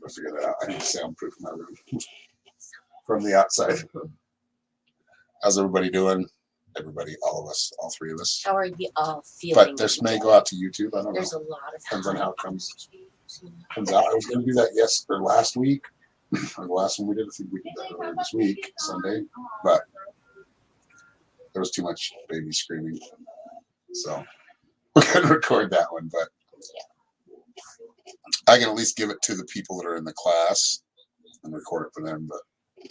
I'll figure that out. I need to soundproof my room from the outside. How's everybody doing? Everybody, all of us, all three of us. How are you all feeling? But this may go out to YouTube. I don't know. There's a lot of depends on how it comes out. I was going to do that last week. Or the last one we did. I think we did that earlier this week, Sunday. But there was too much baby screaming, so we're going to record that one. But I can at least give it to the people that are in the class and record it for them. But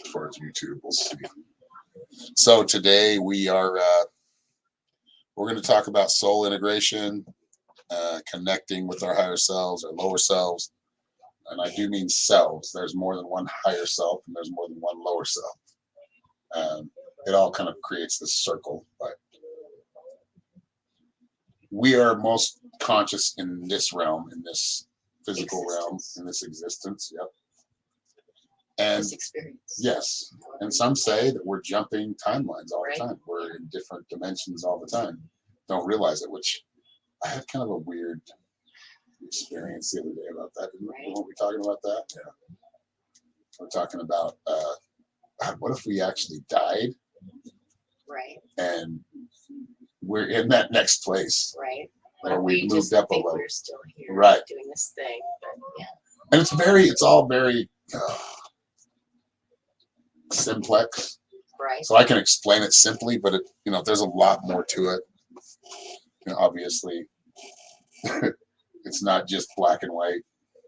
as far as YouTube, we'll see. So today we are we're going to talk about soul integration, connecting with our higher selves, our lower selves, and I do mean selves. There's more than one higher self, and there's more than one lower self. It all kind of creates this circle, but we are most conscious in this realm, in this physical realm, in this existence. Yep. And this experience. Yes. And some say that we're jumping timelines all the time. We're in different dimensions all the time. Don't realize it, which I had kind of a weird experience the other day about that. Weren't we talking about that? Yeah. We're talking about what if we actually died? Right. And we're in that next place. Right. Or we moved just up a think level. We're still here. Right. Doing this thing. But yeah. And it's all very simplex. Right. So I can explain it simply, but there's a lot more to it. Obviously, it's not just black and white.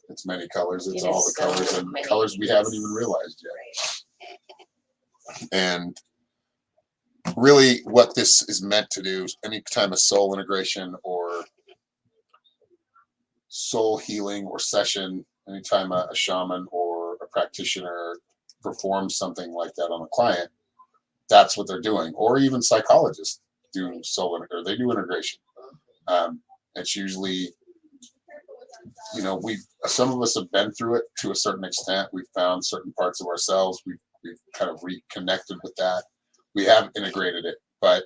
It's many colors. It's all the colors and colors we haven't even realized yet. Right. And really what this is meant to do, anytime a soul integration or soul healing or session, anytime a shaman or a practitioner performs something like that on a client, that's what they're doing. Or even psychologists do they do integration. It's usually, some of us have been through it to a certain extent. We've found certain parts of ourselves. We've kind of reconnected with that. We have integrated it, but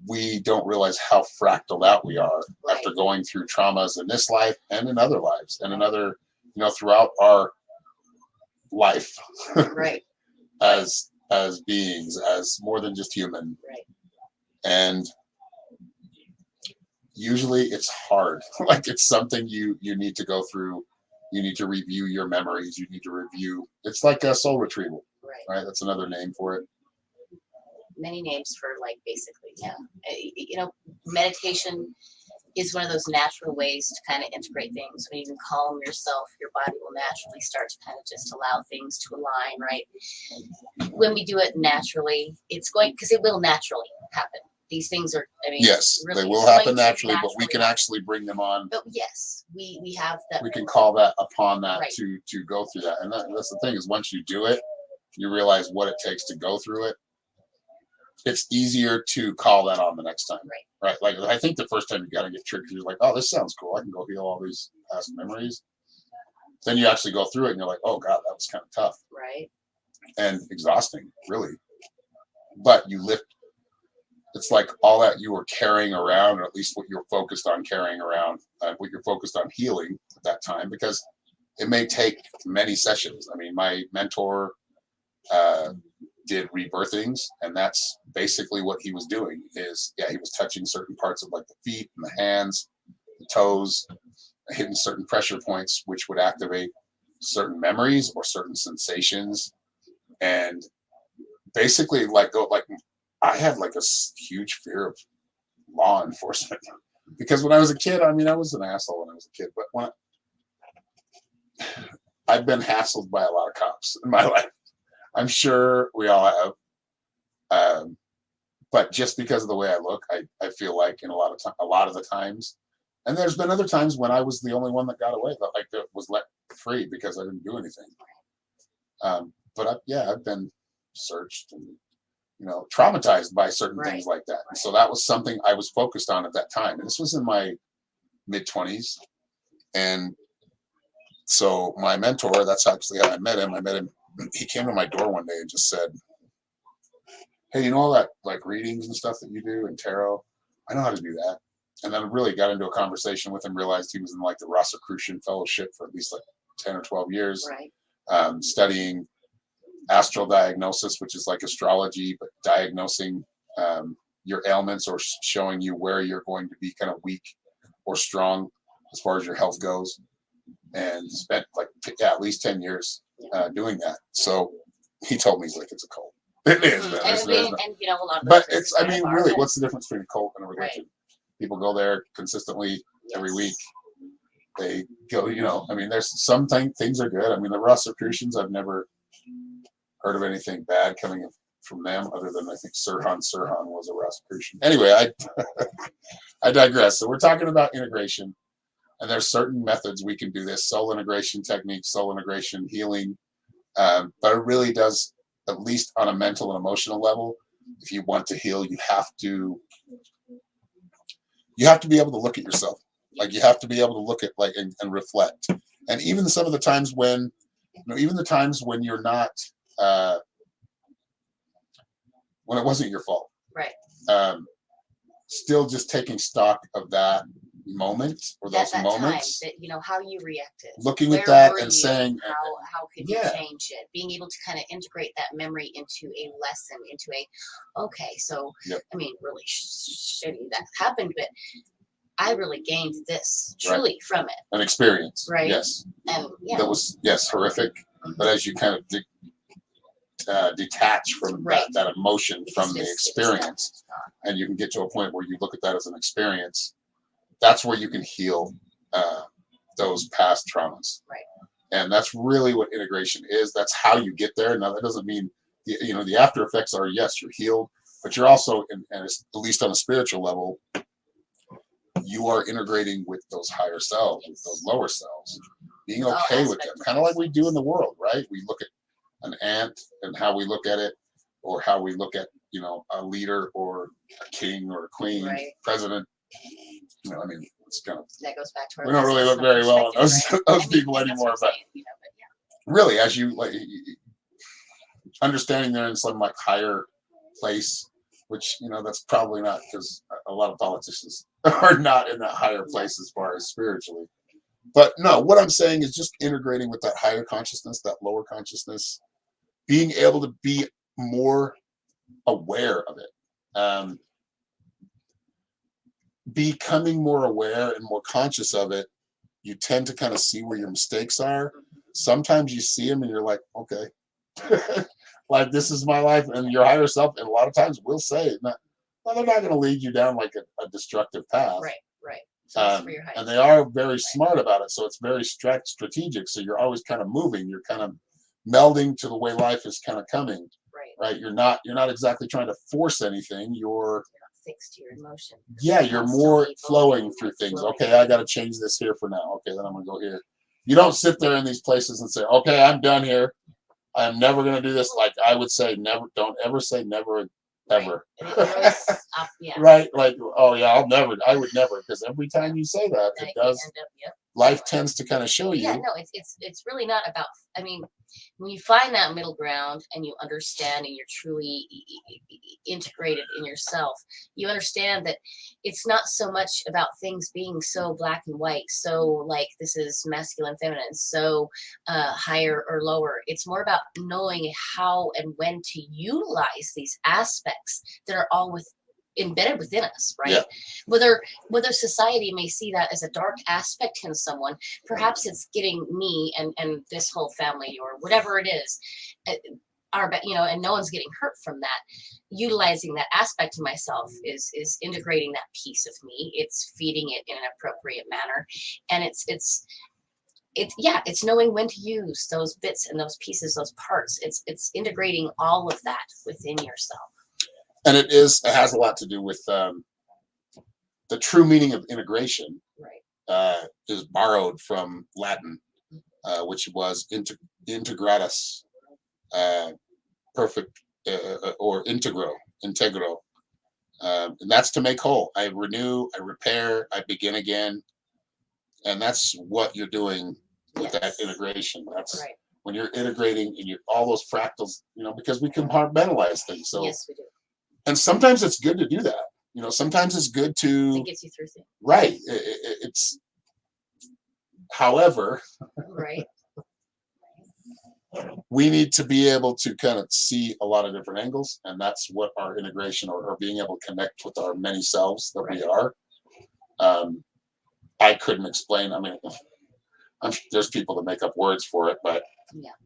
we don't realize how fractaled out we are after going through traumas in this life and in other lives and in other, throughout our life. Right. as beings, as more than just human. Right. And usually it's hard. Like it's something you need to go through. You need to review your memories. You need to review. It's like a soul retrieval. Right. That's another name for it. Many names for basically, yeah. Meditation is one of those natural ways to kind of integrate things. When you can calm yourself, your body will naturally start to kind of just allow things to align, right? When we do it naturally, because it will naturally happen. These things are, yes, really they will happen naturally, but we can actually bring them on. But yes, we have that. We can call that upon that to go through that. And that's the thing is once you do it, you realize what it takes to go through it. It's easier to call that on the next time. Right. Like I think the first time you got to get tricked, you're like, oh, this sounds cool. I can go heal all these past memories. Then you actually go through it and you're like, oh God, that was kind of tough. Right. And exhausting, really. But you lift. It's like all that you were carrying around, or at least what you're focused on carrying around, what you're focused on healing at that time, because it may take many sessions. My mentor did rebirthings, and that's basically what he was doing. He was touching certain parts of like the feet and the hands, the toes, hitting certain pressure points, which would activate certain memories or certain sensations, and basically I had like a huge fear of law enforcement because when I was a kid, I was an asshole when I was a kid, but I've been hassled by a lot of cops in my life. I'm sure we all have, but just because of the way I look, I feel like in a lot of the times, and there's been other times when I was the only one that got away, that was let free because I didn't do anything. But I've been searched and traumatized by certain things like that. And so that was something I was focused on at that time. And this was in my mid-20s. And so my mentor, that's actually how I met him. He came to my door one day and just said, hey, all that like readings and stuff that you do and tarot? I know how to do that. And then I really got into a conversation with him, realized he was in like the Rosicrucian Fellowship for at least like 10 or 12 years, Right. Studying astral diagnosis, which is like astrology, but diagnosing your ailments or showing you where you're going to be kind of weak or strong as far as your health goes. And spent like at least 10 years doing that. So he told me, he's like, it's a cult. It is, man. And you know, a lot of But those it's, things I mean, are, really, but- what's the difference between a cult and a religion? Right. People go there consistently every week. Yes. They go, you know, I mean, there's some things are good. I mean, the Rosicrucians, I've never heard of anything bad coming from them other than I think Sirhan was a Rosicrucian. Anyway, I digress. So we're talking about integration. And there's certain methods we can do this, soul integration techniques, soul integration, healing. But it really does, at least on a mental and emotional level, if you want to heal, you have to be able to look at yourself. Like you have to be able to look at like and reflect. And even some of the times when, you know, even the times when you're not, when it wasn't your fault. Right. Still just taking stock of that moment or those that moments, time, that, you know, how you reacted, looking where at that were and you? saying, how could you change it, being able to kind of integrate that memory into a lesson, into a, okay, so I mean, really shitty that happened, but I really gained this truly from it, an experience, right? Yes, and that was horrific, but as you kind of detach from that emotion from the experience, and you can get to a point where you look at that as an experience, that's where you can heal those past traumas. Right. And that's really what integration is. That's how you get there. Now, that doesn't mean, you know, the after effects are, yes, you're healed, but you're also, and at least on a spiritual level, you are integrating with those higher selves, with those lower selves, being okay with them, kind of like we do in the world, right? We look at an ant and how we look at it, or how we look at, you know, a leader or a king or a queen, president. You know, I mean, it's kind of, that goes back to our, we don't really look very well at those people anymore, but you know, but really, as you like understanding they're in some like higher place, which, you know, that's probably not, because a lot of politicians are not in that higher place as far as spiritually. But no, what I'm saying is just integrating with that higher consciousness, that lower consciousness, being able to be more aware of it, becoming more aware and more conscious of it. You tend to kind of see where your mistakes are. Sometimes you see them and you're like, okay, like this is my life. And your higher self, and a lot of times will say, well, they're not going to lead you down like a destructive path. Right. So for your and they are very smart about it. So it's very strategic. So you're always kind of moving. You're kind of melding to the way life is kind of coming. Right. You're not exactly trying to force anything. You're fixed to your emotion. Yeah, you're more flowing through things. Okay, I got to change this here for now. Okay, then I'm going to go here. You don't sit there in these places and say, okay, I'm done here. I'm never going to do this. Like I would say, never, don't ever say never, ever. Right? Like, oh yeah, I would never. Because every time you say that, it does, life tends to kind of show you. Yeah, no, it's really not about, I mean, when you find that middle ground and you understand and you're truly integrated in yourself, you understand that it's not so much about things being so black and white, so like this is masculine, feminine, so higher or lower. It's more about knowing how and when to utilize these aspects that are all embedded within us, right? Yeah. Whether society may see that as a dark aspect in someone, perhaps it's getting me and this whole family or whatever it is, and no one's getting hurt from that. Utilizing that aspect of myself is integrating that piece of me. It's feeding it in an appropriate manner, and it's knowing when to use those bits and those pieces, those parts. It's integrating all of that within yourself. And it has a lot to do with the true meaning of integration. Right. Is borrowed from Latin, which was integratus, perfect, or integro, and that's to make whole. I renew, I repair, I begin again, and that's what you're doing with that integration. That's when you're integrating and all those fractals, because we compartmentalize things. So yes, we do. And sometimes it's good to do that. Sometimes it's good to. It gets you through things. Right. It's. However. Right. we need to be able to kind of see a lot of different angles, and that's what our integration or being able to connect with our many selves that we are. I couldn't explain. I mean, there's people that make up words for it, but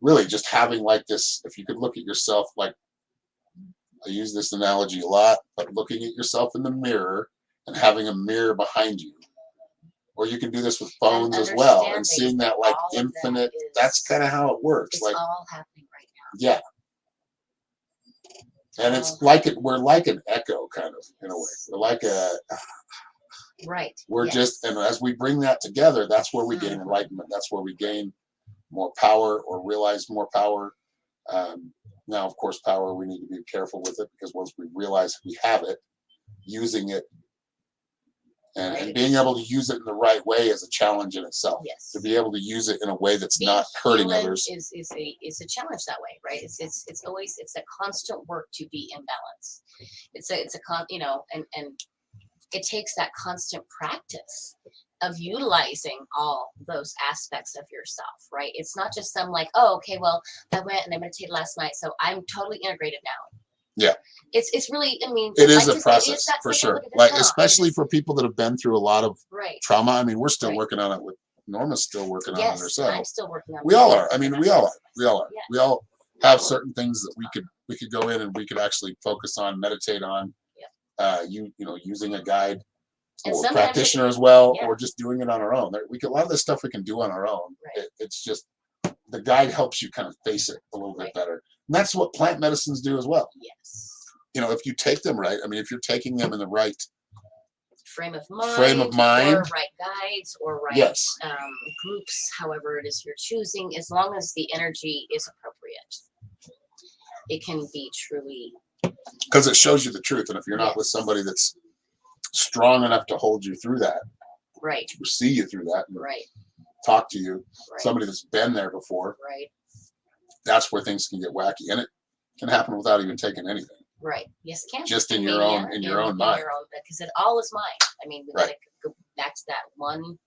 really just having like this, if you could look at yourself, like I use this analogy a lot, but looking at yourself in the mirror and having a mirror behind you. Or you can do this with phones as well, and seeing that like infinite, that's kind of how it works. It's like all happening right now. Yeah. And it's like we're like an echo kind of in a way. We're like we're just, and as we bring that together, that's where we gain enlightenment. That's where we gain more power or realize more power. Now, of course, power, we need to be careful with it, because once we realize we have it, using it and being able to use it in the right way is a challenge in itself. Yes. To be able to use it in a way that's not hurting others is a challenge that way, right? It's always a constant work to be in balance. It's a and it takes that constant practice of utilizing all those aspects of yourself, right? It's not just some like, oh, okay, well, I went and I meditated last night, so I'm totally integrated now. Yeah. It's really, I mean, it is a process for sure. Like, especially for people that have been through a lot of trauma. I mean, we're still working on it. With Norma's still working on it herself. I'm still working on it. We all are. I mean, we all are. We all are. Yeah. We all have certain things that we could go in and we could actually focus on, meditate on. Using a guide or practitioner as well, or just doing it on our own. A lot of this stuff we can do on our own. Right. It's just the guide helps you kind of face it a little bit better. And that's what plant medicines do as well. Yes. If you take them right, I mean, if you're taking them in the right frame of mind, or right guides, or right groups, however it is you're choosing, as long as the energy is appropriate, it can be truly. Because it shows you the truth, and if you're not with somebody that's strong enough to hold you through that, or see you through that, and talk to you, somebody that's been there before, that's where things can get wacky, and it can happen without even taking anything. Right. Yes, it can. Just in your own mind. Because it all is mind. I mean, we gotta go back to that one.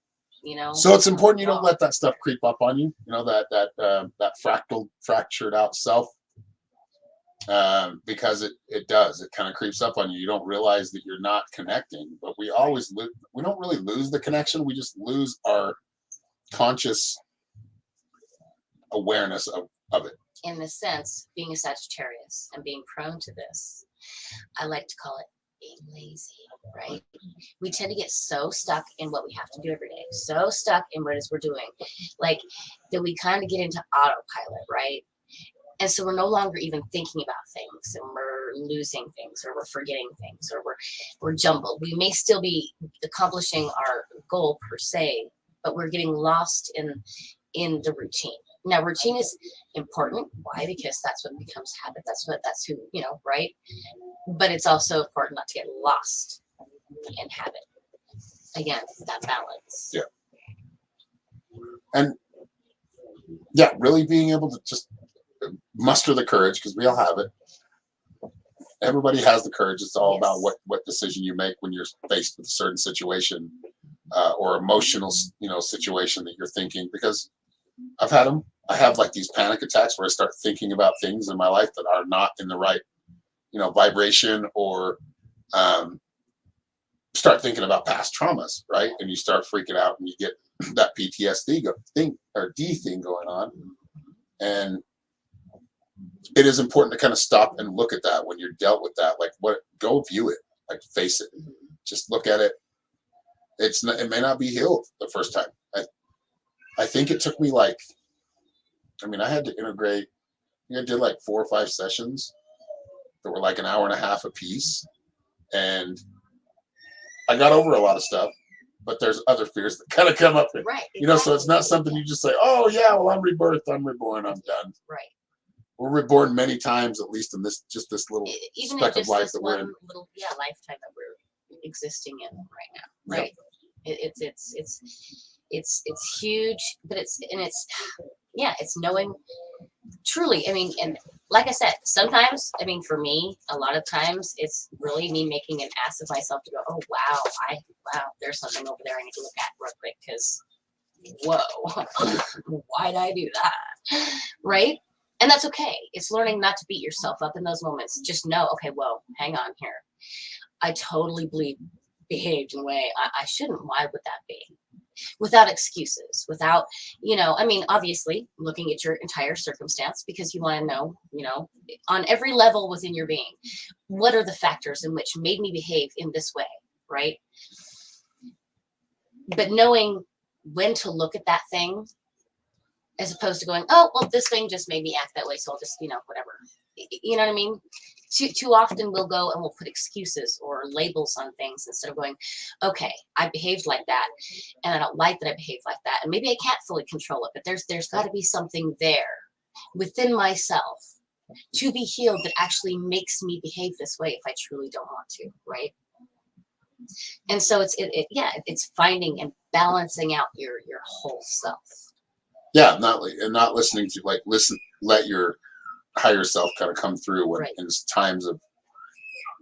So it's important you don't let that stuff creep up on you. That fractured out self. Because it does. It kind of creeps up on you. You don't realize that you're not connecting, but we always we don't really lose the connection. We just lose our conscious awareness of it. In the sense, being a Sagittarius and being prone to this, I like to call it being lazy, right? We tend to get so stuck in what we have to do every day, so stuck in what it is we're doing, like that we kind of get into autopilot, right? And so we're no longer even thinking about things, and we're losing things, or we're forgetting things, or we're jumbled. We may still be accomplishing our goal per se, but we're getting lost in the routine. Now, routine is important. Why? Because that's what becomes habit. That's who, right? But it's also important not to get lost in habit. Again, that balance. Yeah. And really being able to just muster the courage, because we all have it. Everybody has the courage. It's all about what decision you make when you're faced with a certain situation or emotional, situation that you're thinking, because I've had them. I have like these panic attacks where I start thinking about things in my life that are not in the right, vibration, or start thinking about past traumas, right? And you start freaking out, and you get that PTSD thing going on. And it is important to kind of stop and look at that when you're dealt with that. Like, go view it, like face it, just look at it. It may not be healed the first time. I think it took me I had to integrate. I did like 4 or 5 sessions that were like an hour and a half a piece, and I got over a lot of stuff. But there's other fears that kind of come up, right? So it's not something you just say, "Oh yeah, well I'm rebirthed, I'm reborn, I'm done." Right. We're reborn many times, at least in this little speck of life that we're in. Little lifetime that we're existing in right now, right? Yep. It's huge, but it's knowing truly. I mean, and like I said, sometimes, for me, a lot of times it's really me making an ass of myself to go, oh wow, there's something over there I need to look at real quick, because whoa, why'd I do that, right? And that's okay. It's learning not to beat yourself up in those moments. Just know, okay, whoa, hang on here. I totally behaved in a way I shouldn't. Why would that be? Without excuses, without, I mean, obviously looking at your entire circumstance, because you want to know, on every level within your being, what are the factors in which made me behave in this way, right? But knowing when to look at that thing, as opposed to going, oh, well, this thing just made me act that way, so I'll just, whatever. You know what I mean? Too often we'll go and we'll put excuses or labels on things instead of going, okay, I behaved like that, and I don't like that I behaved like that, and maybe I can't fully control it, but there's got to be something there within myself to be healed that actually makes me behave this way if I truly don't want to, right? And so it's finding and balancing out your whole self. Yeah, not listening to let your higher self kind of come through when in times of,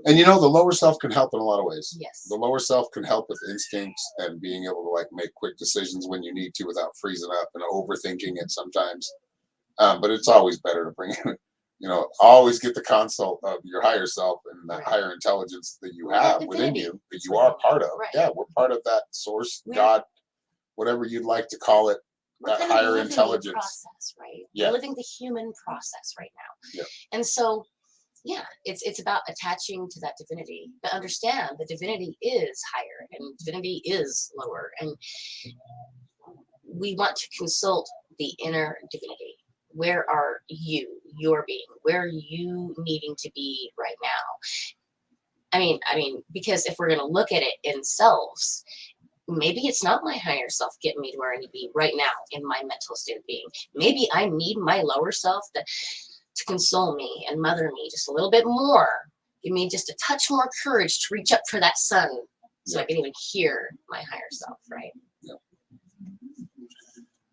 and the lower self can help in a lot of ways. Yes. The lower self can help with instincts and being able to make quick decisions when you need to without freezing up and overthinking it sometimes. But it's always better to bring in, always get the consult of your higher self and that higher intelligence that you have within you, that you are part of. Right. Yeah, we're part of that source, God, whatever you'd like to call it. That higher intelligence process, right? Yeah. We're living the human process right now. Yeah. And so, it's about attaching to that divinity, but understand the divinity is higher and divinity is lower. And we want to consult the inner divinity. Where are your being? Where are you needing to be right now? I mean, because if we're going to look at it in selves, maybe it's not my higher self getting me to where I need to be right now in my mental state of being. Maybe I need my lower self to console me and mother me just a little bit more. Give me just a touch more courage to reach up for that sun so I can even hear my higher self, right?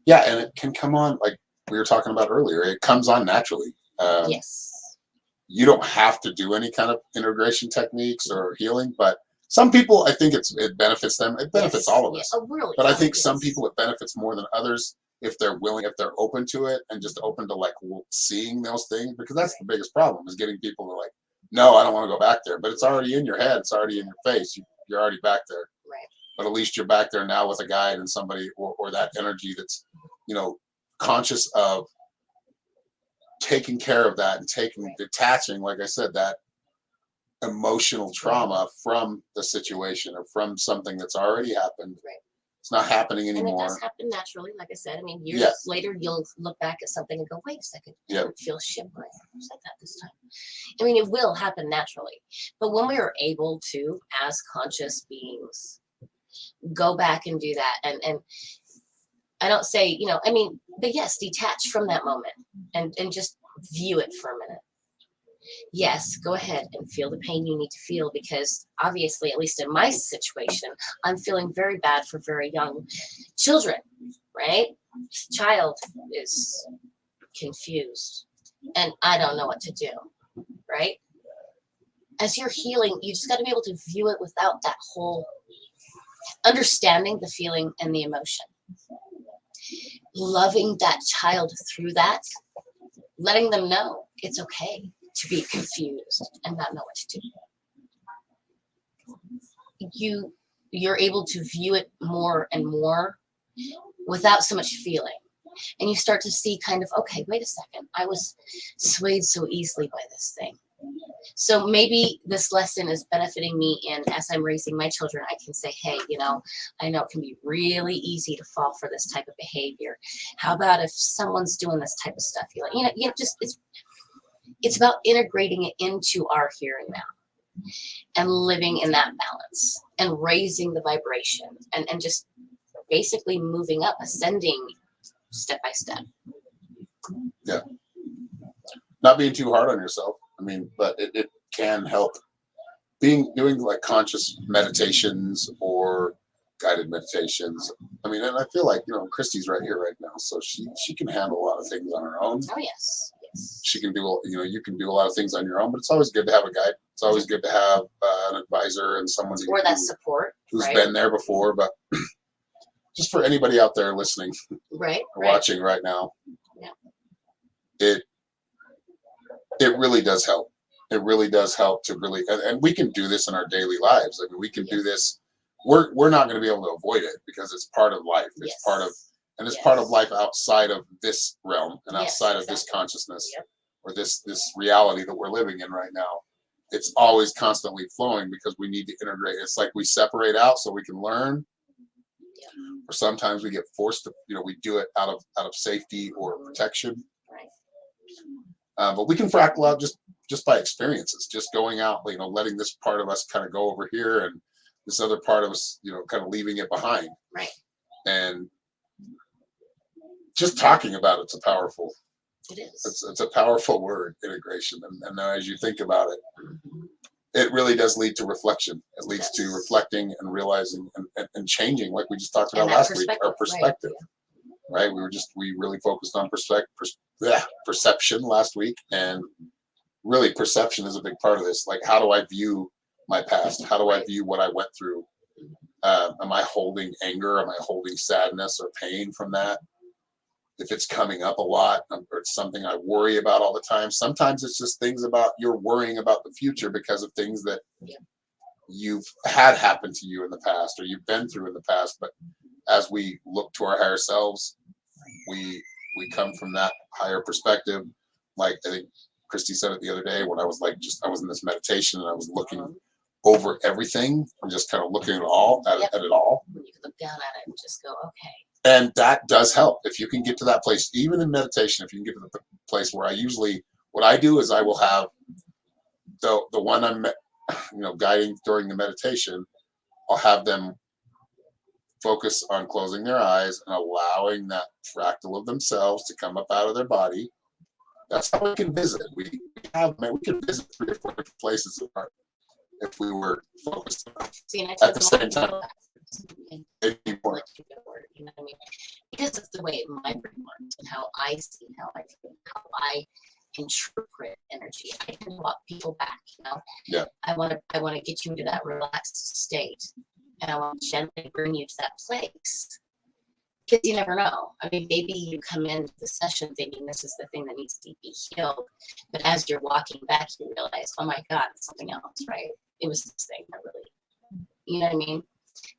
Yeah, and it can come on, like we were talking about earlier, it comes on naturally. Yes. You don't have to do any kind of integration techniques or healing, but some people, I think it benefits them. It benefits all of us. Oh, really? But I think some people it benefits more than others if they're willing, if they're open to it and just open to seeing those things, because that's the biggest problem is getting people to no, I don't want to go back there. But it's already in your head. It's already in your face. You're already back there. Right. But at least you're back there now with a guide and somebody or that energy that's, conscious of taking care of that and detaching, like I said, that emotional trauma from the situation or from something that's already happened. Right. It's not happening anymore. And it does happen naturally, like I said. I mean, years later, you'll look back at something and go, wait a second, I don't feel shit when I said that this time. I mean, it will happen naturally. But when we are able to, as conscious beings, go back and do that, and I don't say, but yes, detach from that moment and just view it for a minute. Yes, go ahead and feel the pain you need to feel, because obviously, at least in my situation, I'm feeling very bad for very young children, right? This child is confused and I don't know what to do, right? As you're healing, you just got to be able to view it without that whole understanding the feeling and the emotion. Loving that child through that, letting them know it's okay to be confused and not know what to do. You're able to view it more and more without so much feeling. And you start to see kind of, okay, wait a second, I was swayed so easily by this thing. So maybe this lesson is benefiting me, and as I'm raising my children, I can say, hey, I know it can be really easy to fall for this type of behavior. How about if someone's doing this type of stuff? Just it's about integrating it into our here and now and living in that balance and raising the vibration and just basically moving up, ascending step by step. Yeah. Not being too hard on yourself. I mean, but it can help. Doing conscious meditations or guided meditations. I mean, and I feel like, Christy's right here right now, so she can handle a lot of things on her own. Oh, yes. She can do, you can do a lot of things on your own, but it's always good to have a guide. It's always good to have an advisor and someone support who's been there before. But just for anybody out there listening, right, or watching right now, It really does help. It really does help to really, and we can do this in our daily lives. I mean, we can do this. We're not going to be able to avoid it because it's part of life. It's part of, and it's part of life outside of this realm and outside of this consciousness or this reality that we're living in right now. It's always constantly flowing because we need to integrate. It's like we separate out so we can learn, or sometimes we get forced to, we do it out of safety or protection. But we can fractal out just by experiences, just going out, letting this part of us kind of go over here and this other part of us, kind of leaving it behind. Right. And just talking about it's a powerful. It is. It's a powerful word, integration, and now as you think about it, it really does lead to reflection. It leads to reflecting and realizing and changing, like we just talked about last week. Our perspective, right? We really focused on perception last week, and really perception is a big part of this. Like, how do I view my past? How do I view what I went through? Am I holding anger? Am I holding sadness or pain from that? If it's coming up a lot, or it's something I worry about all the time. Sometimes it's just things about you're worrying about the future because of things that you've had happen to you in the past or you've been through in the past. But as we look to our higher selves, we come from that higher perspective. Like I think Christy said it the other day when I was I was in this meditation and I was looking over everything and just kind of looking at it all. When you look down at it and just go, okay. And that does help. If you can get to that place, even in meditation, if you can get to the place where what I do is I will have the one I'm, guiding during the meditation, I'll have them focus on closing their eyes and allowing that fractal of themselves to come up out of their body. That's how we can visit. We can visit 3 or 4 different places if we were focused at the same time. You know what I mean? Because of the way my brain works and how I see, how I feel, how I interpret energy. I can walk people back, Yeah. I want to get you into that relaxed state, and I want to gently bring you to that place. Because you never know. I mean, maybe you come into the session thinking this is the thing that needs to be healed, but as you're walking back, you realize, oh my God, it's something else, right? It was this thing that really, you know what I mean?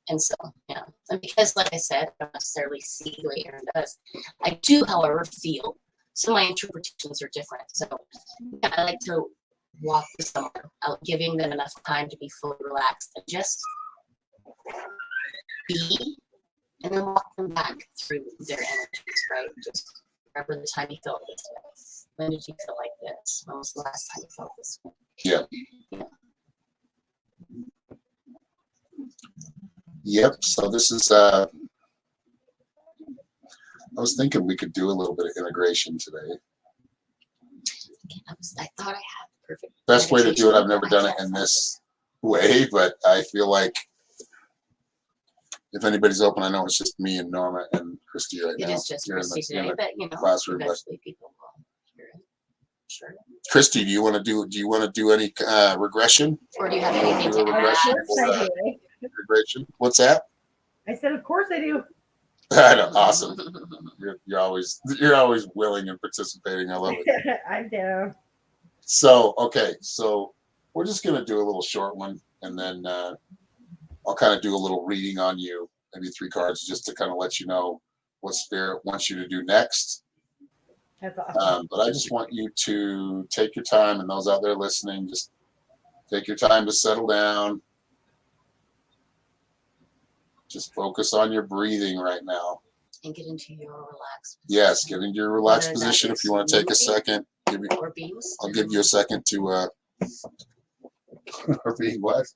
And so, and because, like I said, I don't necessarily see the way Aaron does. I do, however, feel. So my interpretations are different. So I like to walk with someone out, giving them enough time to be fully relaxed and just be, and then walk them back through their energies, right? Just remember the time you felt this way. When did you feel like this? When was the last time you felt this way? Yeah. Yep. So this is, I was thinking we could do a little bit of integration today. I thought I had the perfect. Best way to do it. I've never done it in this way, but I feel like if anybody's open, I know it's just me and Norma and Christy right now. It is just Christy today, but classroom, eventually people will hear it. Sure. Christy, do you want to do any regression? Or do you have anything to add? Regression. What's that? I said, of course I do. I know, awesome. You're always willing and participating. I love it. I do. So okay, so we're just gonna do a little short one, and then I'll kind of do a little reading on you, maybe 3 cards, just to kind of let you know what Spirit wants you to do next. That's awesome. But I just want you to take your time, and those out there listening, just take your time to settle down. Just focus on your breathing right now. And get into your relaxed position. Yes, get into your relaxed position. If you want to take a second, I'll give you a second to or being what?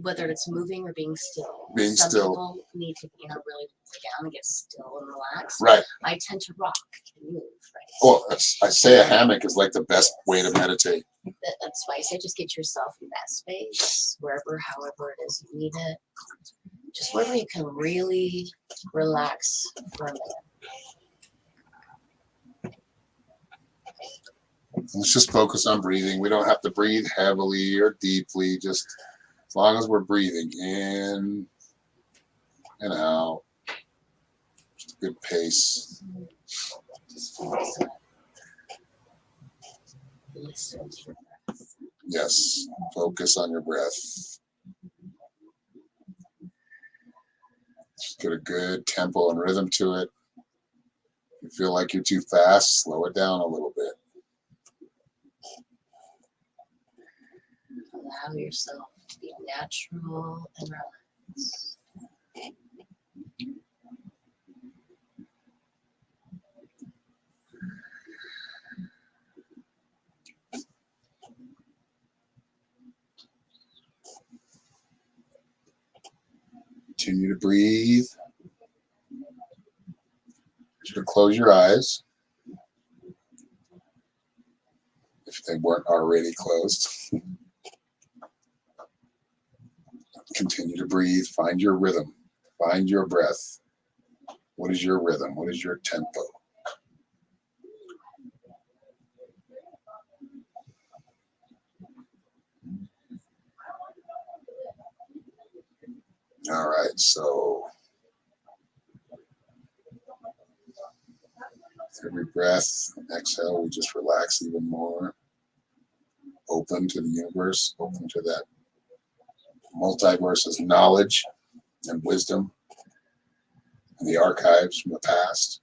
Whether it's moving or being still. Some people need to, really lay down and get still and relax. Right. I tend to rock and move, right? Well, I say a hammock is like the best way to meditate. That's why I say just get yourself in that space, wherever, however it is you need it. Just wherever you can really relax for a minute. Let's just focus on breathing. We don't have to breathe heavily or deeply, just as long as we're breathing in and out. Just a good pace. Listen to your breath. Yes, focus on your breath. Just get a good tempo and rhythm to it. If you feel like you're too fast, slow it down a little bit. Allow yourself to be natural and relaxed. Continue to breathe. You should close your eyes if they weren't already closed. Continue to breathe. Find your rhythm. Find your breath. What is your rhythm? What is your tempo? All right, so every breath, exhale, we just relax even more. Open to the universe, open to that multiverse's knowledge and wisdom and the archives from the past,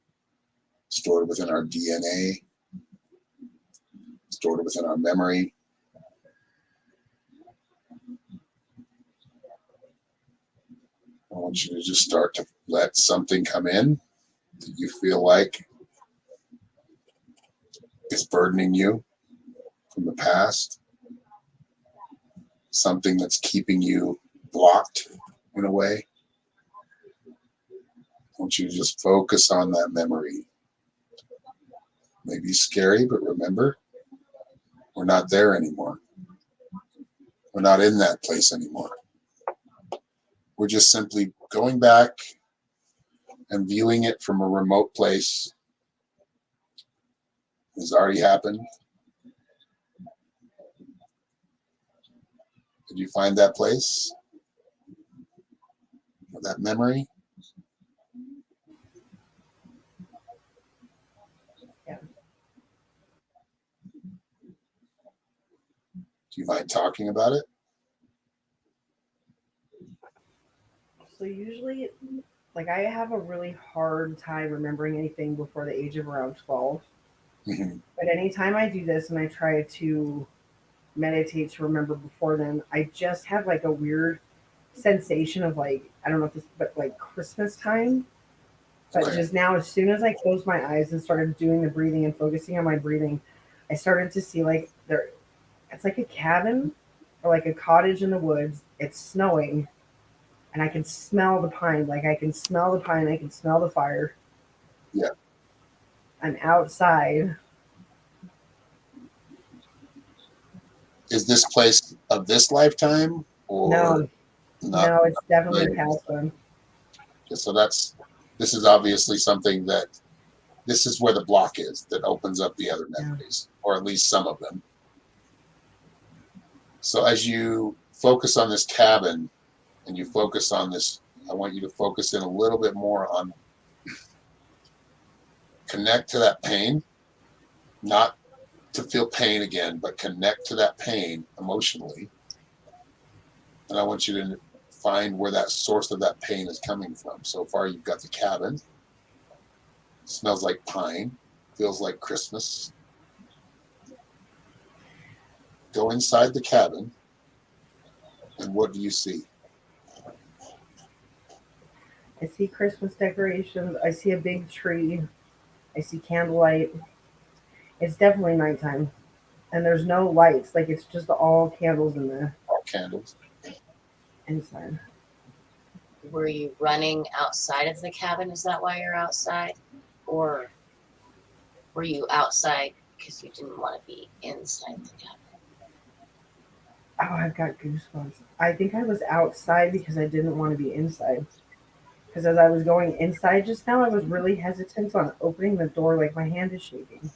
stored within our DNA, stored within our memory. I want you to just start to let something come in that you feel like is burdening you from the past, something that's keeping you blocked in a way. I want you to just focus on that memory. Maybe scary, but remember, we're not there anymore. We're not in that place anymore. We're just simply going back and viewing it from a remote place. It has already happened. Did you find that place? Or that memory? Yeah. Do you mind talking about it? So usually, like I have a really hard time remembering anything before the age of around 12. Mm-hmm. But anytime I do this and I try to meditate to remember before then, I just have like a weird sensation of like, I don't know if this, but like Christmas time. But Right. just now, as soon as I closed my eyes and started doing the breathing and focusing on my breathing, I started to see like there, it's like a cabin or like a cottage in the woods. It's snowing, and I can smell the pine. Like I can smell the pine. I can smell the fire. Yeah. I'm outside. Is this place of this lifetime or No, not? no, it's definitely Later? past one. So this is obviously something that this is where the block is that opens up the other Yeah. memories, or at least some of them. So as you focus on this cabin and you focus on this, I want you to focus in a little bit more on connect to that pain, not to feel pain again, but connect to that pain emotionally. And I want you to find where that source of that pain is coming from. So far, you've got the cabin. It smells like pine, feels like Christmas. Go inside the cabin, and what do you see? I see Christmas decorations. I see a big tree. I see candlelight. It's definitely nighttime, and there's no lights. Like it's just all candles in the All candles. inside. Were you running outside of the cabin? Is that why you're outside? Or were you outside because you didn't want to be inside the cabin? Oh, I've got goosebumps. I think I was outside because I didn't want to be inside. Because as I was going inside just now, I was really hesitant on opening the door, like my hand is shaking.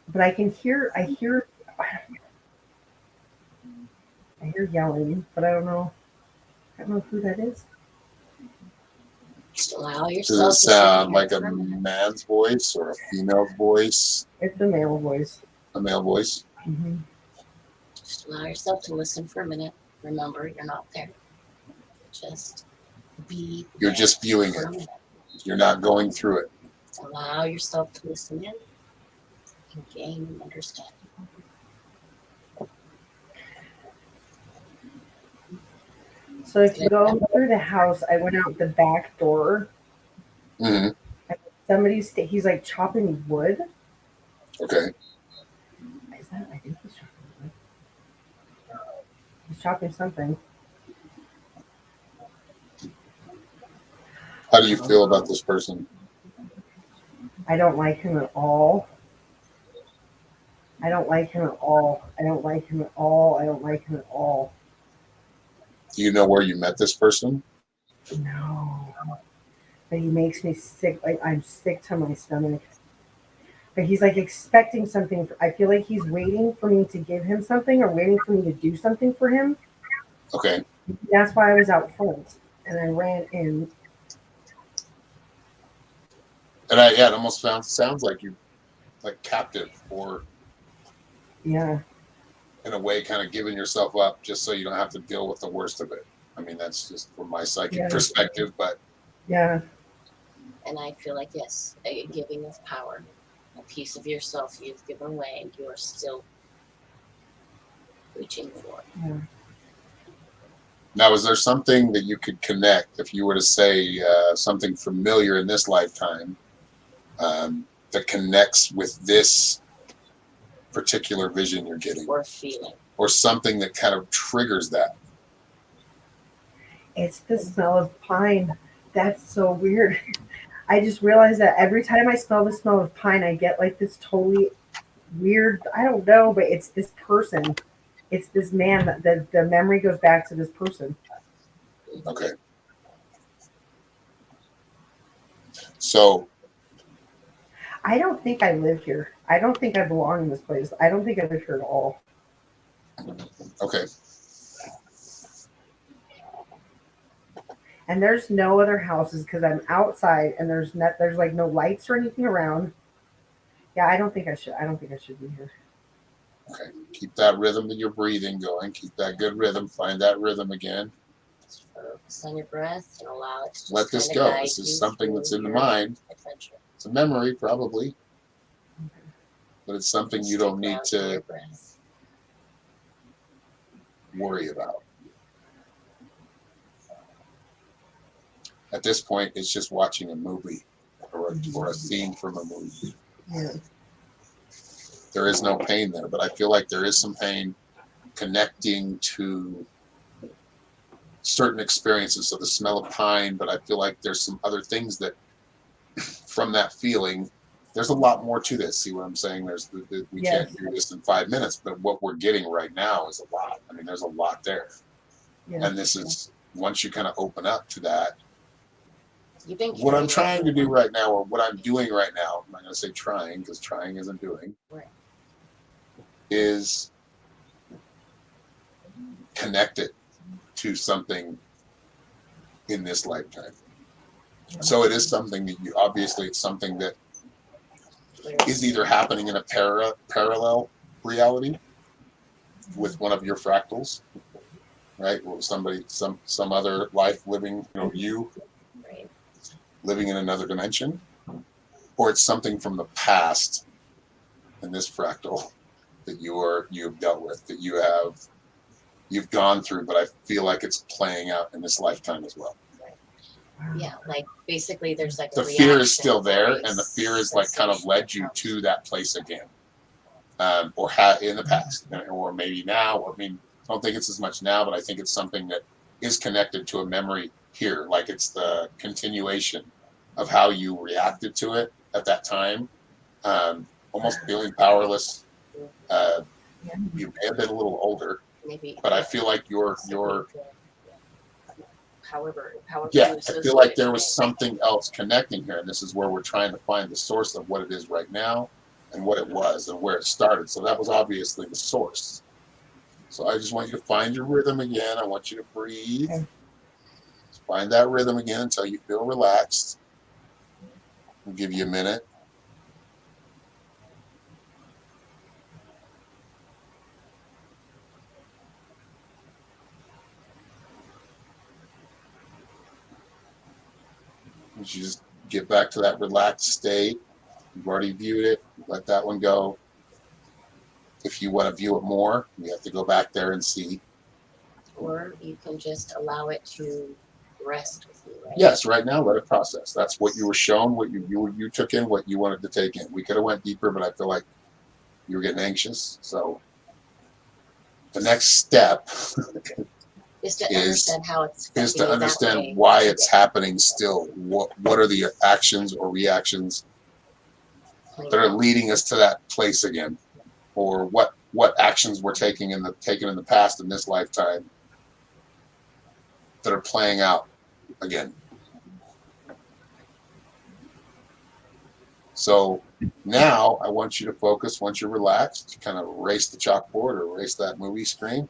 But I hear yelling, but I don't know who that is. Just allow Does yourself it to sit sound here like a for a minute. man's voice or a female's voice? It's a male voice. A male voice? Mm-hmm. Just allow yourself to listen for a minute. Remember, you're not there. Just be You're there just viewing for a it. minute. You're not going through it. Allow yourself to listen in and gain an understanding. So if you go through the house, I went out the back door. Hmm. And he's like chopping wood. Okay. Is that? I think he's chopping wood. He's chopping something. How do you feel about this person? I don't like him at all. I don't like him at all. I don't like him at all. I don't like him at all. Do you know where you met this person? No. But he makes me sick. Like I'm sick to my stomach. But he's like expecting something. I feel like he's waiting for me to give him something or waiting for me to do something for him. Okay. That's why I was out front and I ran in. And it almost sounds like you like captive or Yeah. in a way kind of giving yourself up just so you don't have to deal with the worst of it. I mean, that's just from my psychic perspective, but Yeah. And I feel like, yes, a giving of power, a piece of yourself you've given away and you are still reaching for. Yeah. now, is there something that you could connect if you were to say something familiar in this lifetime that connects with this particular vision you're getting? Or feeling. Or something that kind of triggers that? It's the smell of pine. That's so weird. I just realized that every time I smell the smell of pine, I get like this totally weird, I don't know, but it's this person. It's this man that the memory goes back to this person. Okay. So I don't think I live here. I don't think I belong in this place. I don't think I live here at all. okay. And there's no other houses because I'm outside and there's like no lights or anything around. Yeah, I don't think I should be here. Okay. Keep that rhythm that you're breathing going. Keep that good rhythm. Find that rhythm again. Just focus on your breath and allow it to just Let this kinda go. guide This is you something that's through in the your mind. adventure. It's a memory, probably, but it's something you don't need Stick around your to breath. worry about. At this point, it's just watching a movie or a scene from a movie. Yeah. There is no pain there, but I feel like there is some pain connecting to certain experiences. So the smell of pine, but I feel like there's some other things that from that feeling, there's a lot more to this. See what I'm saying? We Yes. can't do this in 5 minutes, but what we're getting right now is a lot. I mean, there's a lot there. Yeah. And this is, once you kind of open up to that, You've been what I'm carrying trying to do right now, or what I'm doing right now, I'm not going to say trying because trying isn't doing, Right. is connect it to something in this lifetime. So it is something that you, obviously it's something that is either happening in a parallel reality with one of your fractals, right? Or somebody, some other life living, you Right. living in another dimension, or it's something from the past in this fractal that you've dealt with, that you've gone through, but I feel like it's playing out in this lifetime as well. Yeah, like basically there's like The a fear is reaction still there, voice and the fear is like kind of sensation led you that comes. to that place again, or in the past, or maybe now. Or, I mean, I don't think it's as much now, but I think it's something that is connected to a memory here, like it's the continuation of how you reacted to it at that time, almost feeling powerless. You may have been a little older, Maybe, but I feel like you're however yeah, you I associate feel like it there to was it. something else connecting here, and this is where we're trying to find the source of what it is right now and what it was and where it started. So that was obviously the source. So I just want you to find your rhythm again. I want you to breathe. Okay. Find that rhythm again until you feel relaxed. We'll give you a minute. You just get back to that relaxed state. You've already viewed it. Let that one go. If you want to view it more, you have to go back there and see. Or you can just allow it to rest with you, right? Yes, right now let it process. That's what you were shown, what you took in, what you wanted to take in. We could have went deeper, but I feel like you were getting anxious. So the next step Is to understand how it's is to affecting you that understand way. why it's happening still. What are the actions or reactions that are leading us to that place again, or what actions we're taking in the past in this lifetime that are playing out again. So now I want you to focus, once you're relaxed, kind of erase the chalkboard or erase that movie screen.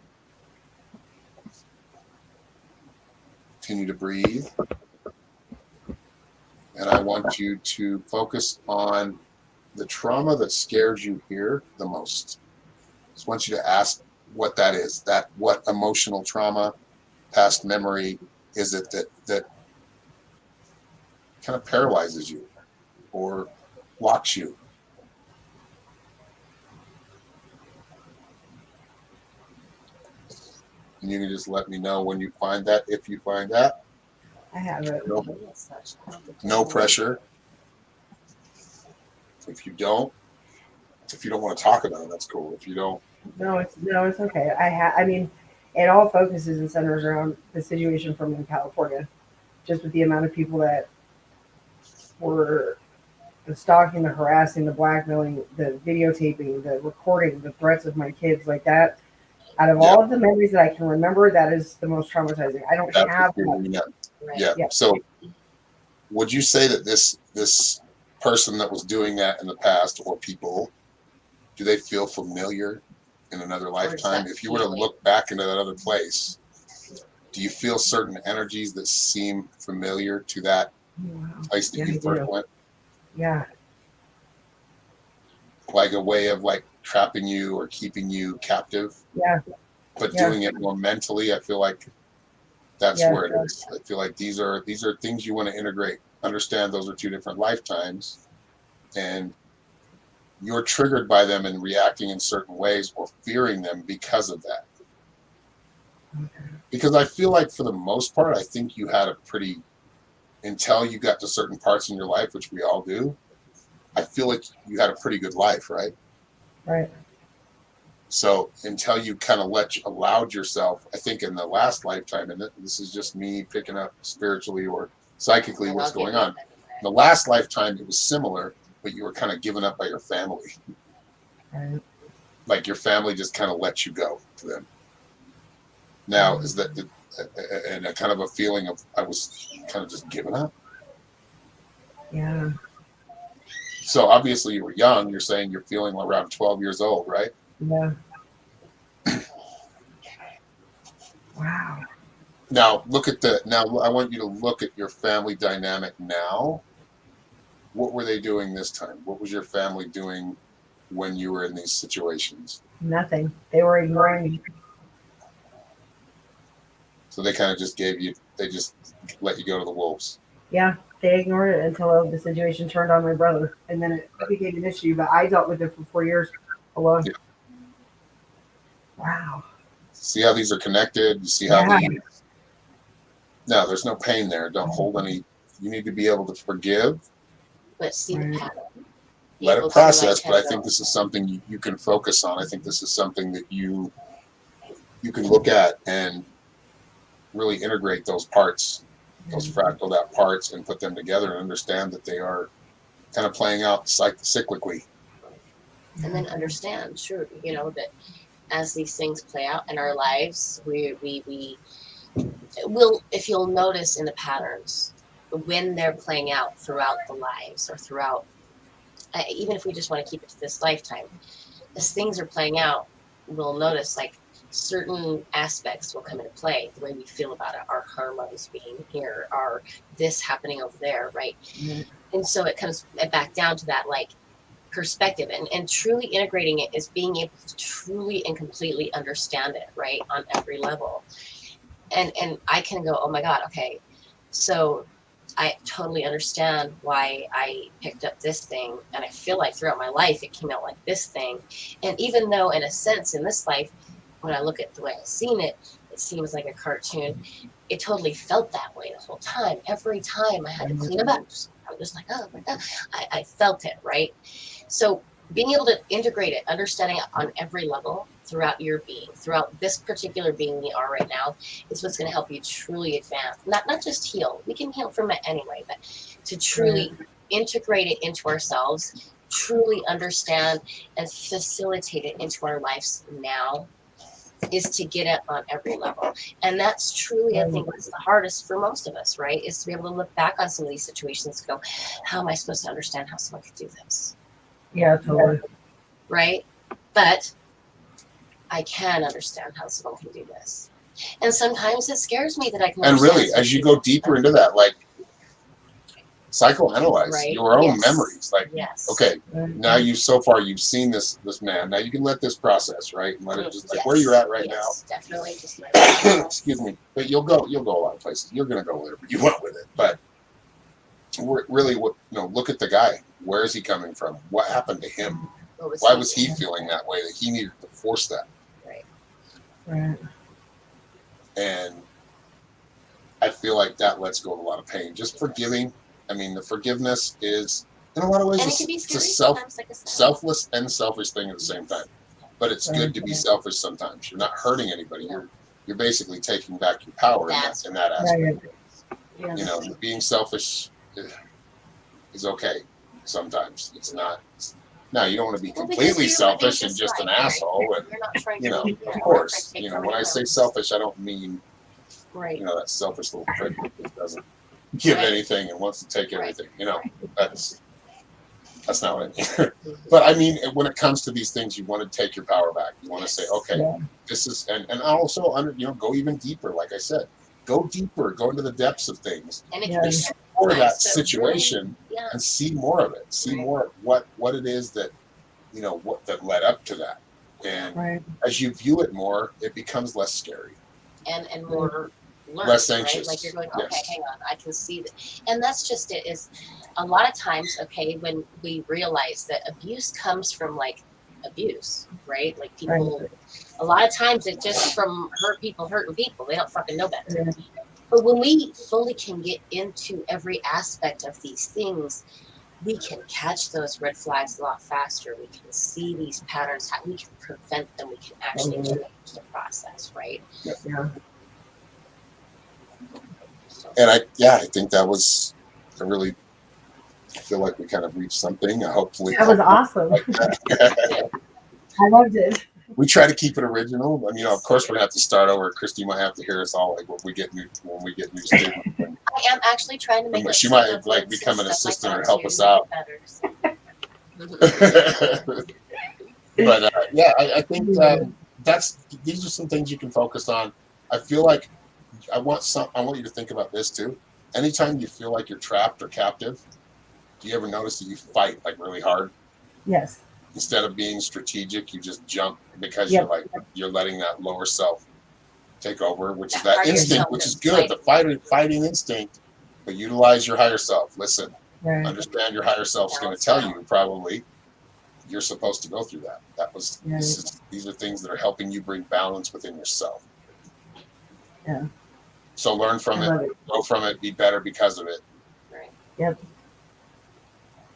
Continue to breathe. And I want you to focus on the trauma that scares you here the most. Just want you to ask what that is. What emotional trauma, past memory is it that kind of paralyzes you or blocks you? And you can just let me know when you find that, if you find that. I have it. No pressure. If you don't want to talk about it, that's cool. If you don't. No, it's okay. I mean, it all focuses and centers around the situation from in California, just with the amount of people that were the stalking, the harassing, the blackmailing, the videotaping, the recording, the threats of my kids, like that. Out of all of the memories that I can remember, that is the most traumatizing. I don't have that. Yeah. So would you say that this person that was doing that in the past, or people, do they feel familiar in another lifetime? If you were to look back into that other place, do you feel certain energies that seem familiar to that place that you first went? Yeah. Like a way of like trapping you or keeping you captive. Yeah. But doing it more mentally, I feel like that's where it is. I feel like these are things you want to integrate. Understand those are two different lifetimes, and you're triggered by them and reacting in certain ways or fearing them because of that. Because I feel like for the most part, I think you had a pretty, until you got to certain parts in your life, which we all do, I feel like you had a pretty good life, right? Right. So until you kind of allowed yourself, I think in the last lifetime, and this is just me picking up spiritually or psychically what's going on. In the last lifetime, it was similar, but you were kind of given up by your family. Right. Like your family just kind of let you go to them. Now, is that and a kind of a feeling of I was kind of just given up? Yeah. So obviously you were young. You're saying you're feeling around 12 years old, right? Yeah. Wow. Now I want you to look at your family dynamic now. What were they doing this time? What was your family doing when you were in these situations? Nothing. They were ignoring me. So they kind of just they just let you go to the wolves. Yeah. They ignored it until the situation turned on my brother, and then it became an issue. But I dealt with it for 4 years alone. Yeah. Wow. See how these are connected? You see how no, there's no pain there. Don't hold any. You need to be able to forgive. But see the pattern. Let it process, but I think this is something you can focus on. I think this is something that you can look at and really integrate those parts, those fractaled out parts, and put them together and understand that they are kind of playing out cyclically. And then understand, sure, that as these things play out in our lives, we will, if you'll notice in the patterns, when they're playing out throughout the lives or throughout, even if we just want to keep it to this lifetime, as things are playing out, we'll notice like certain aspects will come into play. The way we feel about it, our karmas being here, our this happening over there, right? Mhm. And so it comes back down to that like perspective, and truly integrating it is being able to truly and completely understand it, right, on every level. And I can go, oh my God, okay, so I totally understand why I picked up this thing, and I feel like throughout my life it came out like this thing. And even though in a sense in this life, when I look at the way I've seen it, it seems like a cartoon, it totally felt that way the whole time. Every time I had to clean up, I was just like, oh my God, I felt it, right? So being able to integrate it, understanding it on every level throughout your being, throughout this particular being we are right now, is what's going to help you truly advance. Not just heal. We can heal from it anyway, but to truly integrate it into ourselves, truly understand and facilitate it into our lives now, is to get it on every level. And that's truly, I think, what's the hardest for most of us, right? Is to be able to look back on some of these situations and go, how am I supposed to understand how someone could do this? Yeah, totally. Right? But I can understand how someone can do this. And sometimes it scares me that I can And understand really, as you go deeper into that, like psychoanalyze right? your own Yes. memories. Like, Yes. okay, now you've seen this man. Now you can let this process, right? And let it just like where you're at right yes, definitely just now. Excuse me. But you'll go a lot of places. You're gonna go wherever you want with it. But really, look at the guy. Where is he coming from? What happened to him? Why was he feeling that way? That he needed to force that. Right. And I feel like that lets go of a lot of pain. Just forgiving. I mean, the forgiveness is, in a lot of ways, and it can be it's a scary sometimes, like I said. selfless and selfish thing at the same time. But it's good to be selfish sometimes. You're not hurting anybody. You're basically taking back your power in that aspect. Yeah. You know, being selfish is okay sometimes. It's not. No, you don't want to be completely selfish and just an asshole. And, You're not trying to of course, when I say selfish, I don't mean, that selfish little prick that doesn't give anything and wants to take everything. That's not what I mean. But I mean, when it comes to these things, you want to take your power back. You want to say, okay, this is, and also go even deeper. Like I said, go deeper, go into the depths of things, explore that situation, and see more of it. See more of what it is that what that led up to that. And as you view it more, it becomes less scary and more learned, less anxious. Right? Like you're going, okay, hang on, I can see that. And that's just it. Is a lot of times, okay, when we realize that abuse comes from like abuse, right? Like people, a lot of times it's just from hurting people. They don't fucking know better. But when we fully can get into every aspect of these things, we can catch those red flags a lot faster. We can see these patterns. We can prevent them. We can actually change the process, right? Yeah. And I think that was I really feel like we kind of reached something. Hopefully that was awesome. I loved it. We try to keep it original. I mean, of course, we're gonna have to start over. Christy might have to hear us all like when we get new students. I am actually trying to make it. She might like become an assistant or help us out. But I think these are some things you can focus on. I feel like I want you to think about this too. Anytime you feel like you're trapped or captive, do you ever notice that you fight like really hard? Yes. Instead of being strategic, you just jump because you're letting that lower self take over, which is that instinct, which is good, the fighting instinct. But utilize your higher self. Listen, understand your higher self is going to tell you probably you're supposed to go through that. These are things that are helping you bring balance within yourself. Yeah. So learn from it, grow from it, be better because of it. Right. Yep.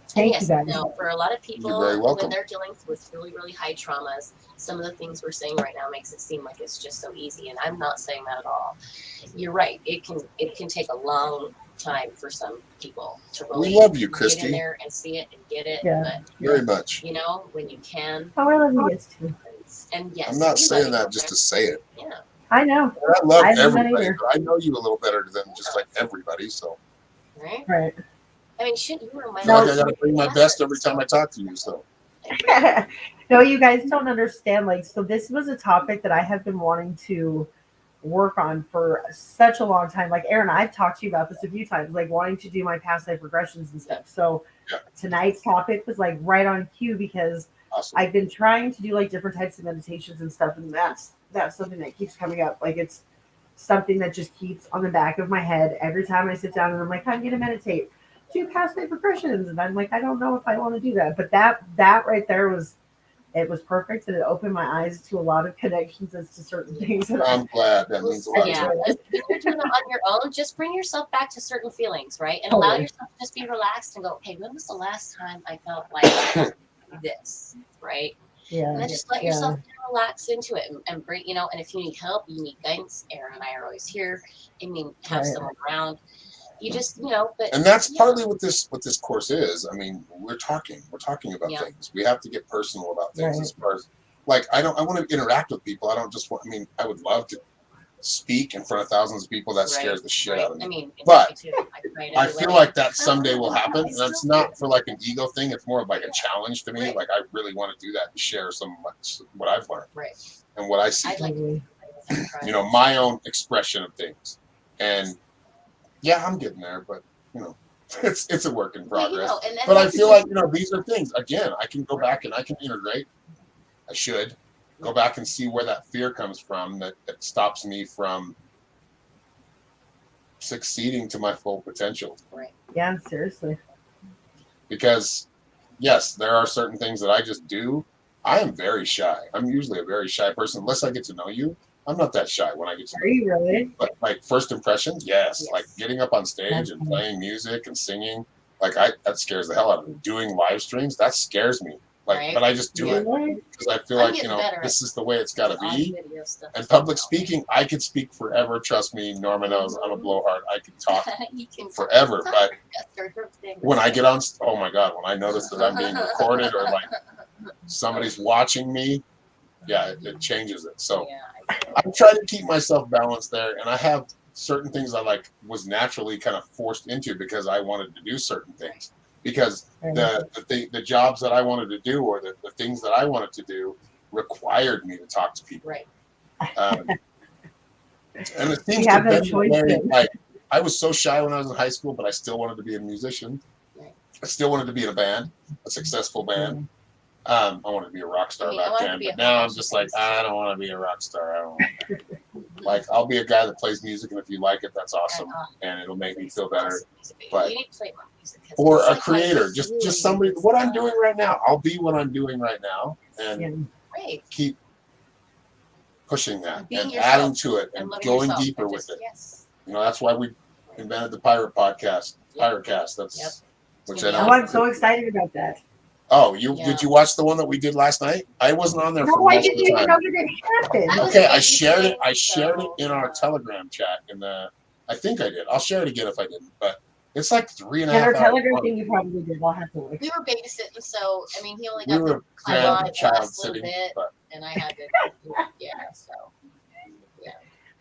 Thank you guys. For a lot of people, very welcome. When they're dealing with really, really high traumas, some of the things we're saying right now makes it seem like it's just so easy, and I'm not saying that at all. You're right. It can take a long time for some people to really we love you, Christy. Get in there and see it and get it. Yeah. But, very much. When you can. Oh, I love you guys too. And yes, I'm not saying that just to say it. Yeah. I know. I love everybody. I know you a little better than just like everybody. So. Right. Right. I mean, shit, you were my. I got to bring my best every time I talk to you. So. No, you guys don't understand. Like, so this was a topic that I have been wanting to work on for such a long time. Like, Aaron, I've talked to you about this a few times, like wanting to do my past life regressions and stuff. So Yeah. tonight's topic was like right on cue because Awesome. I've been trying to do like different types of meditations and stuff, and that's something that keeps coming up. Like, it's something that just keeps on the back of my head every time I sit down and I'm like, I'm gonna meditate, do past life regressions, and I'm like, I don't know if I want to do that. But that right there was perfect, and it opened my eyes to a lot of connections as to certain things. I'm glad. That means a lot. Yeah, To me. if you're doing it on your own, just bring yourself back to certain feelings, right? And allow yourself to just be relaxed and go, hey, when was the last time I felt like this, right? Yeah. And then just let yourself relax into it and bring, and if you need help, you need guidance. Aaron and I are always here. I mean, have someone around. You just, but and that's partly what this course is. I mean, we're talking about things. We have to get personal about things as far as like I want to interact with people. I don't just want. I mean, I would love to speak in front of thousands of people. That scares the shit out of me. I mean, but I feel like that someday will happen, and it's not for like an ego thing. It's more of like a challenge to me. Like I really want to do that and share some of what I've learned and what I see. My own expression of things, and I'm getting there, but it's a work in progress. But I feel like these are things. Again, I can go back and I can integrate. I should go back and see where that fear comes from that stops me from succeeding to my full potential. Right. Yeah, seriously. Because yes, there are certain things that I just do. I am very shy. I'm usually a very shy person unless I get to know you. I'm not that shy when I get to know you. Are you really? But like first impressions, yes. Like getting up on stage and playing music and singing, like that scares the hell out of me. Doing live streams, that scares me. Like, but I just do it because I feel like this is the way it's got to be. And public speaking, I could speak forever. Trust me, Norma knows I'm a blowhard. I can talk forever. But when I get on, oh my god, when I notice that I'm being recorded or like somebody's watching me, it changes it. So I'm trying to keep myself balanced there, and I have certain things I was naturally kind of forced into because I wanted to do certain things. Because the jobs that I wanted to do or the things that I wanted to do required me to talk to people. Right. And it seems to be very, I was so shy when I was in high school, but I still wanted to be a musician. Right. I still wanted to be in a band, a successful band. I wanted to be a rock star back then, but now I'm just like, I don't want to be a rock star. I don't want I'll be a guy that plays music, and if you like it, that's awesome, and it'll make me feel better. But or a creator, just somebody. What I'm doing right now, I'll be what I'm doing right now, and keep pushing that and adding to it and going deeper with it. That's why we invented the Pirate Podcast, Piratecast. That's which I know. I'm so excited about that. Oh, did you watch the one that we did last night? I wasn't on there for most of the time. No, I didn't even know that happened. Okay, I shared it in our Telegram chat. I think I did. I'll share it again if I didn't. But it's like 3.5 hours. Our Telegram thing you probably did. I'll have to look. We were babysitting, so I mean, he only got to climb on it a little bit, and I had to.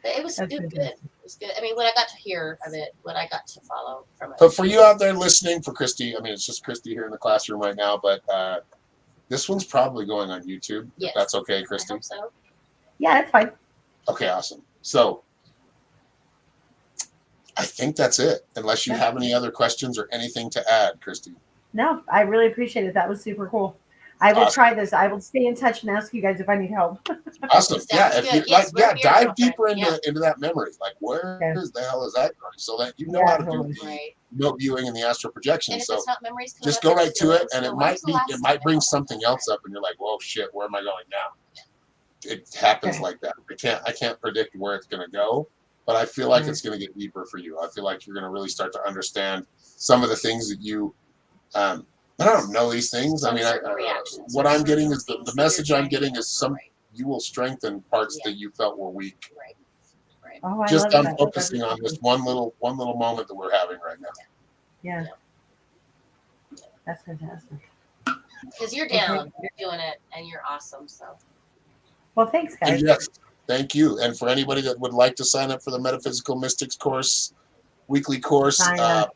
But it was good. It was good. I mean, what I got to hear of it, what I got to follow from it. But for you out there listening, for Christy, I mean, it's just Christy here in the classroom right now, but this one's probably going on YouTube. Yes. If that's okay, Christy? I hope so. Yeah, it's fine. Okay, awesome. So I think that's it, unless you have any other questions or anything to add, Christy. No, I really appreciate it. That was super cool. I will try this. I will stay in touch and ask you guys if I need help. Awesome. Yeah, if you dive deeper into that memory. Like, where the hell is that going? So that you know how to do the remote viewing and the astral projection. So just go right to it, and it might bring something else up, and you're like, "Whoa, shit, where am I going now?" It happens like that. I can't predict where it's going to go, but I feel like it's going to get deeper for you. I feel like you're going to really start to understand some of the things that you. I don't know these things. I mean, what I'm getting is the message I'm getting is you will strengthen parts that you felt were weak. Right. Oh, just I'm focusing on this one little moment that we're having right now. Yeah. That's fantastic. Because you're down, you're doing it, and you're awesome. So. Well, thanks, guys. And yes, thank you. And for anybody that would like to sign up for the Metaphysical Mystics course, weekly course,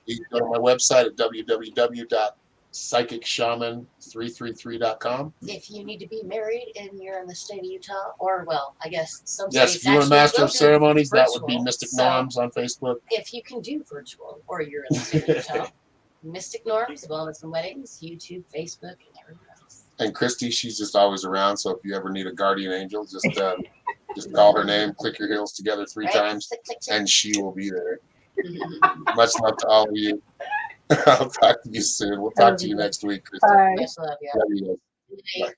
please go to my website at www.selves.com. psychicshaman333.com. If you need to be married and you're in the state of Utah, or well, I guess some Yes, states if you're a actually master will of do ceremonies, that would be virtual. Mystic So Norms on Facebook. if you can do virtual, or you're in the state of Utah, Mystic Norms, Wellness and Weddings, YouTube, Facebook, and everywhere else. And Christy, she's just always around. So if you ever need a guardian angel, just call her name, click your heels together 3 Right? times, Click, click, click. and she will be there. Much love to all of you. I'll talk to you soon. We'll talk to you next week, Christy. Bye. Much love, yeah. Love you guys. Bye. Bye.